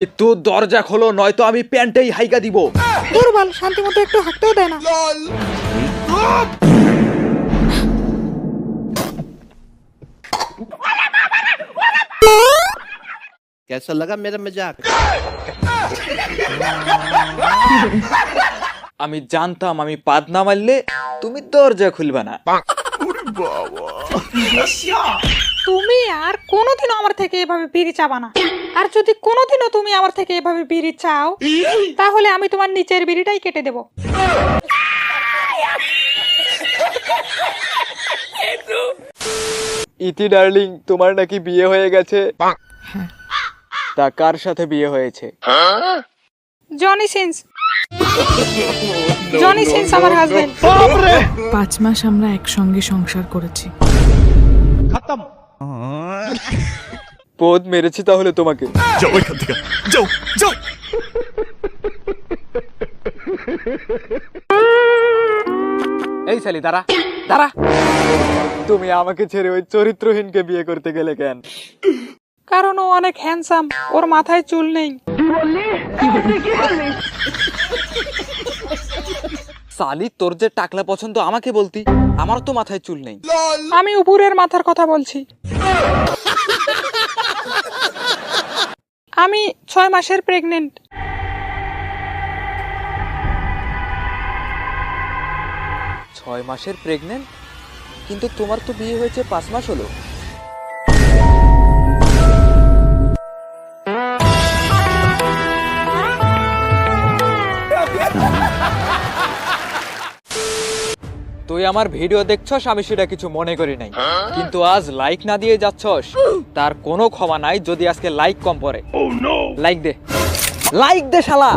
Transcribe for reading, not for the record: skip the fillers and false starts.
তো দরজা খোলো, নয়তো আমি প্যান্টেই হাইকা দিব। দুর্বল, শান্তি মতো একটু হাঁটতেও দেয় না। कैसा लगा मेरा मजाक? আমি জানতাম আমি পাদ না মারলে তুমি দরজা খুলবে না। তুমি আর কোনোদিনও আমার থেকে এভাবে বিড়ি চাবা না। আর যদি কোনোদিনও তুমি আমার থেকে এভাবে বিড়ি চাও, তাহলে আমি তোমার নিচের বিড়িটাই কেটে দেব। ইতি ডার্লিং, তোমার নাকি বিয়ে হয়ে গেছে? তা কার সাথে বিয়ে হয়েছে? Johnny Sins. জনি সিন্স আমার হাজবেন্ড। 5 মাস আমরা একসঙ্গে সংসার করেছি। পদ মেরেছি তাহলে তোমাকে। যাও এখান থেকে, যাও যাও। এই শালি দাঁড়া দাঁড়া, তুমি আমাকে ছেড়ে ওই চরিত্রহীনকে বিয়ে করতে গেলে কেন? কারণ ও অনেক হ্যান্ডসাম, ওর মাথায় চুল নেই। শালি, তোর যে টাকলা পছন্দ আমাকে বলতি, আমার তো মাথায় চুল নেই। আমি উপরের মাথার কথা বলছি। আমি 6 মাসের প্রেগনেন্ট। 6 মাসের প্রেগনেন্ট? কিন্তু তোমার তো বিয়ে হয়েছে 5 মাস হলো। তুই আমার ভিডিও দেখছস, আমি সেটা কিছু মনে করি নাই, কিন্তু আজ লাইক না দিয়ে যাচ্ছস, তার কোনো ক্ষমা নাই যদি আজকে লাইক কম পড়ে। লাইক দে, লাইক দে শালা।